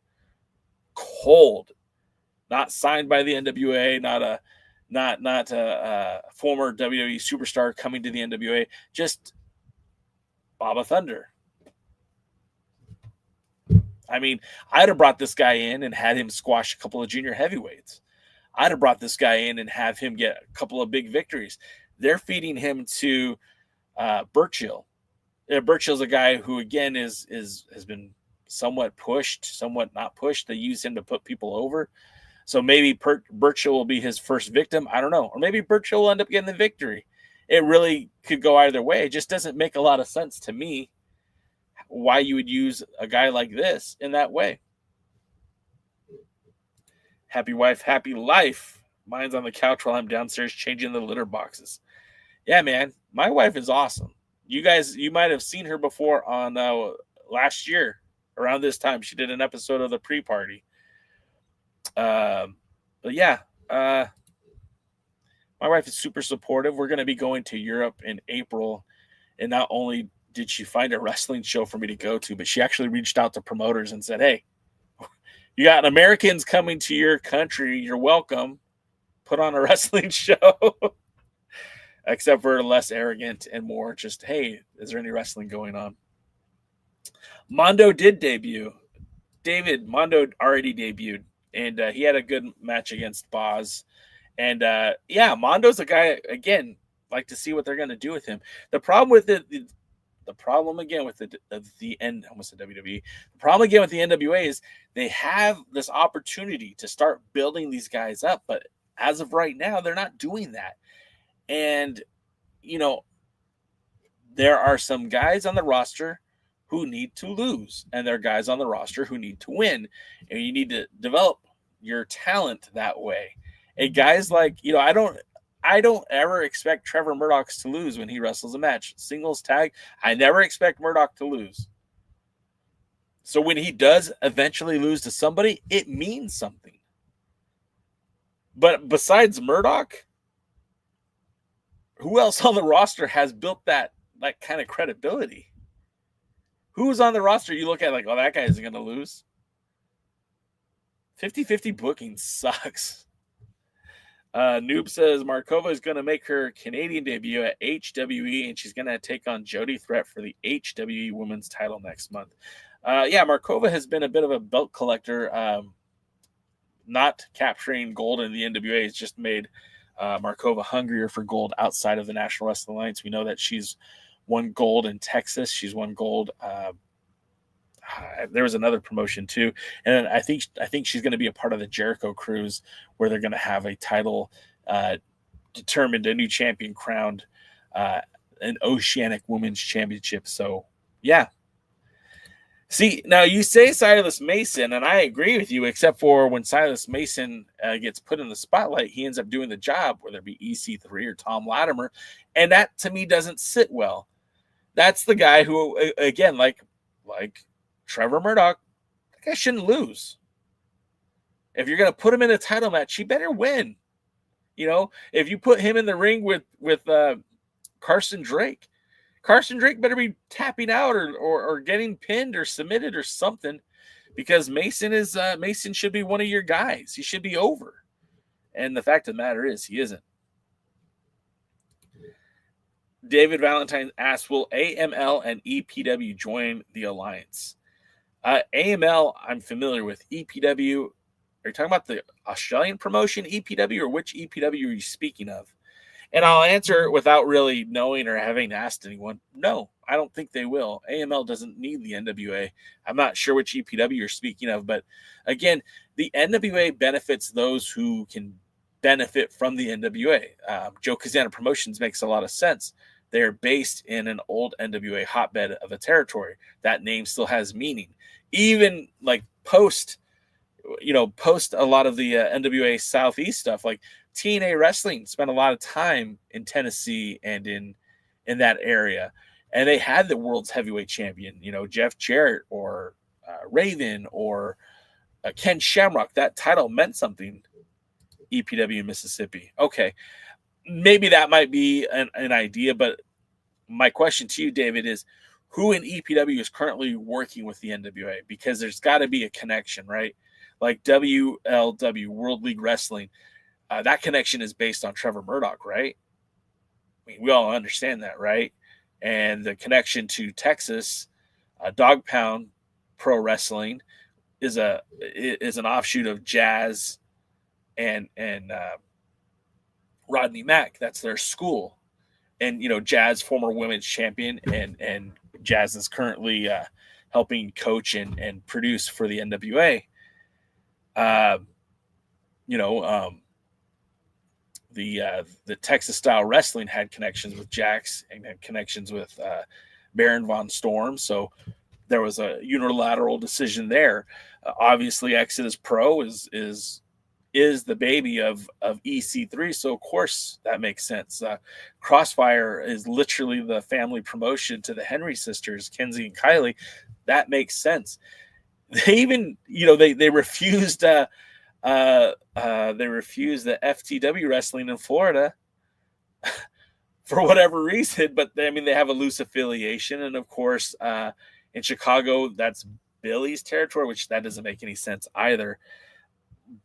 not signed by the NWA, not a former WWE superstar coming to the NWA, just Baba Thunder. I mean, I'd have brought this guy in and had him squash a couple of junior heavyweights. I'd have brought this guy in and have him get a couple of big victories. They're feeding him to Burchill. Burchill's a guy who, again, has been somewhat pushed, somewhat not pushed. They use him to put people over. So maybe Burchill will be his first victim. I don't know. Or maybe Burchill will end up getting the victory. It really could go either way. It just doesn't make a lot of sense to me why you would use a guy like this in that way. Happy wife, happy life. Mine's on the couch while I'm downstairs changing the litter boxes. Yeah, man, my wife is awesome. You guys, you might have seen her before on last year around this time. She did an episode of the pre-party. But yeah, my wife is super supportive. We're going to be going to Europe in April, and not only did she find a wrestling show for me to go to, but she actually reached out to promoters and said, hey, you got Americans coming to your country. You're welcome. Put on a wrestling show. Except for less arrogant and more just, hey, is there any wrestling going on? Mondo did debut. David Mondo already debuted, and he had a good match against Boz. And yeah, Mondo's a guy, again, like to see what they're going to do with him. The problem with it, the problem again with the end, almost the WWE. The problem again with the NWA is they have this opportunity to start building these guys up, but as of right now, they're not doing that. And you know, there are some guys on the roster who need to lose, and there are guys on the roster who need to win, and you need to develop your talent that way. And guys like, you know, I don't ever expect Trevor Murdoch to lose when he wrestles a match. Singles tag, I never expect Murdoch to lose. So when he does eventually lose to somebody, it means something. But besides Murdoch, who else on the roster has built that kind of credibility? Who's on the roster you look at like, oh, that guy isn't going to lose? 50-50 booking sucks. Noob says Markova is going to make her Canadian debut at HWE, and she's going to take on Jody Threat for the HWE women's title next month. Yeah, Markova has been a bit of a belt collector. Not capturing gold in the NWA has just made Markova hungrier for gold outside of the National Wrestling Alliance. We know that she's won gold in Texas. She's won gold. There was another promotion too, and I think she's going to be a part of the Jericho Cruise, where they're going to have a title determined, a new champion crowned, an Oceanic Women's Championship. So yeah. See, now you say Silas Mason, and I agree with you, except for when Silas Mason gets put in the spotlight, he ends up doing the job, whether it be EC3 or Tom Latimer, and that to me doesn't sit well. That's the guy who, again, like Trevor Murdoch, that guy shouldn't lose. If you're going to put him in a title match, he better win. You know, if you put him in the ring with Carson Drake better be tapping out or getting pinned or submitted or something, because Mason should be one of your guys. He should be over. And the fact of the matter is he isn't. David Valentine asks, will AML and EPW join the alliance? AML, I'm familiar with. EPW, are you talking about the Australian promotion EPW, or which EPW are you speaking of? And I'll answer without really knowing or having asked anyone. No, I don't think they will. AML doesn't need the NWA. I'm not sure which EPW you're speaking of, but again, the NWA benefits those who can benefit from the NWA. Joe Cazana Promotions makes a lot of sense. They're based in an old NWA hotbed of a territory. That name still has meaning. Even like post a lot of the NWA Southeast stuff, like TNA Wrestling spent a lot of time in Tennessee and in that area. And they had the world's heavyweight champion, Jeff Jarrett or Raven or Ken Shamrock. That title meant something. EPW in Mississippi. Okay. Maybe that might be an idea, but my question to you, David, is who in EPW is currently working with the NWA? Because there's got to be a connection, right? Like WLW, World League Wrestling, that connection is based on Trevor Murdoch, right? I mean, we all understand that, right? And the connection to Texas, Dog Pound Pro Wrestling is an offshoot of Jazz and Rodney Mack. That's their school. And, Jazz, former women's champion, and Jazz is currently helping coach and produce for the NWA. The Texas style wrestling had connections with Jax and had connections with Baron von Storm. So there was a unilateral decision there. Obviously, Exodus Pro is the baby of EC3, so of course that makes sense. Crossfire is literally the family promotion to the Henry sisters, Kenzie and Kylie. That makes sense. They even, they refused the FTW wrestling in Florida for whatever reason, but they have a loose affiliation, and of course in Chicago that's Billy's territory, which that doesn't make any sense either.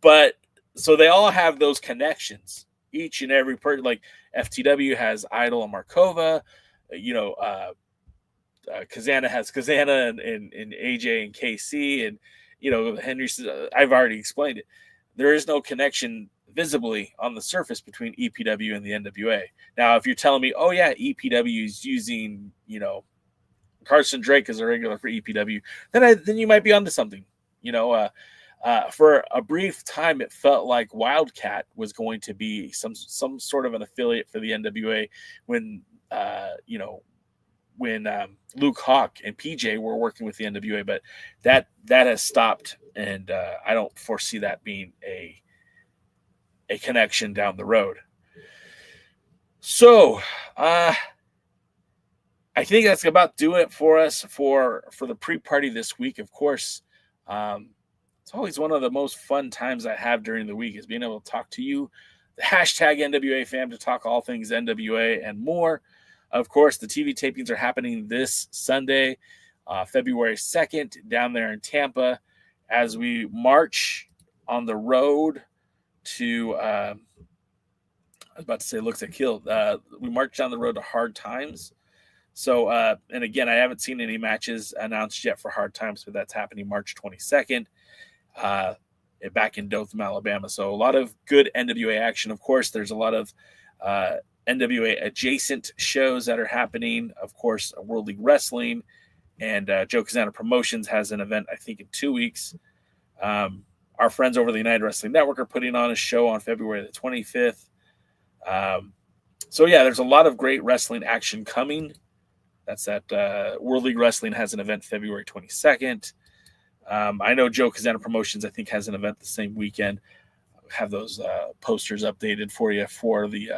But so they all have those connections. Each and every person, like FTW has Idol and Markova, Cazana has Cazana and AJ and KC, and Henry. I've already explained it. There is no connection visibly on the surface between EPW and the NWA. Now, if you're telling me, oh yeah, EPW is using Carson Drake as a regular for EPW, then you might be onto something. For a brief time, it felt like Wildcat was going to be some sort of an affiliate for the NWA when Luke Hawk and PJ were working with the NWA, but that has stopped, and I don't foresee that being a connection down the road. So I think that's about do it for us for the pre-party this week. Of course, it's always one of the most fun times I have during the week is being able to talk to you, the hashtag NWA fam, to talk all things NWA and more. Of course, the TV tapings are happening this Sunday, February 2nd, down there in Tampa, as we march on the road to, I was about to say looks at Kill. We march down the road to Hard Times. So, and again, I haven't seen any matches announced yet for Hard Times, but that's happening March 22nd. Back in Dothan, Alabama. So a lot of good NWA action. Of course, there's a lot of NWA adjacent shows that are happening. Of course, World League Wrestling and Joe Cazana Promotions has an event, I think, in 2 weeks. Our friends over the United Wrestling Network are putting on a show on February the 25th. So yeah, there's a lot of great wrestling action coming. That's that World League Wrestling has an event February 22nd. I know Joe Cazana Promotions, I think, has an event the same weekend. I'll have those posters updated for you for the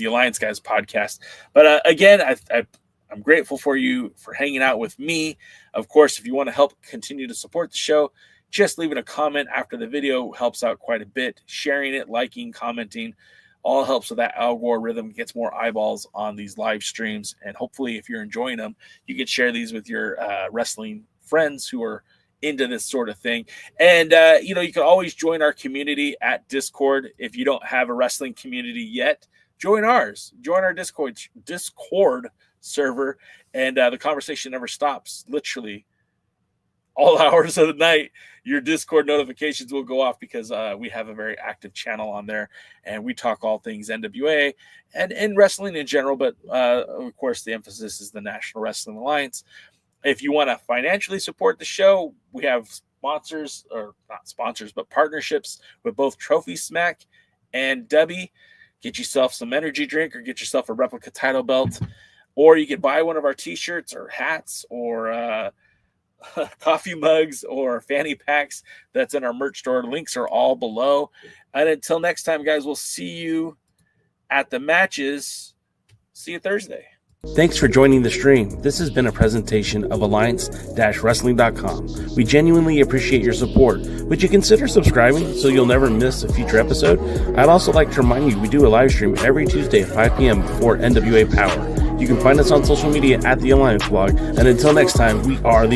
Alliance Guys podcast. But again, I'm grateful for you for hanging out with me. Of course, if you want to help continue to support the show, just leaving a comment after the video helps out quite a bit. Sharing it, liking, commenting, all helps with that algorithm, gets more eyeballs on these live streams. And hopefully, if you're enjoying them, you can share these with your wrestling friends who are into this sort of thing. And you can always join our community at Discord. If you don't have a wrestling community yet, join ours. Join our Discord server, and the conversation never stops. Literally all hours of the night, your Discord notifications will go off because we have a very active channel on there, and we talk all things NWA and wrestling in general. But of course, the emphasis is the National Wrestling Alliance. If you want to financially support the show, we have sponsors, or not sponsors, but partnerships with both Trophy Smack and Dubby. Get yourself some energy drink or get yourself a replica title belt, or you could buy one of our t-shirts or hats or coffee mugs or fanny packs that's in our merch store. Links are all below. And until next time, guys, we'll see you at the matches. See you Thursday. Thanks for joining the stream. This has been a presentation of Alliance-Wrestling.com. We genuinely appreciate your support. Would you consider subscribing so you'll never miss a future episode? I'd also like to remind you we do a live stream every Tuesday at 5 p.m. before NWA Power. You can find us on social media at the Alliance Blog. And until next time, we are the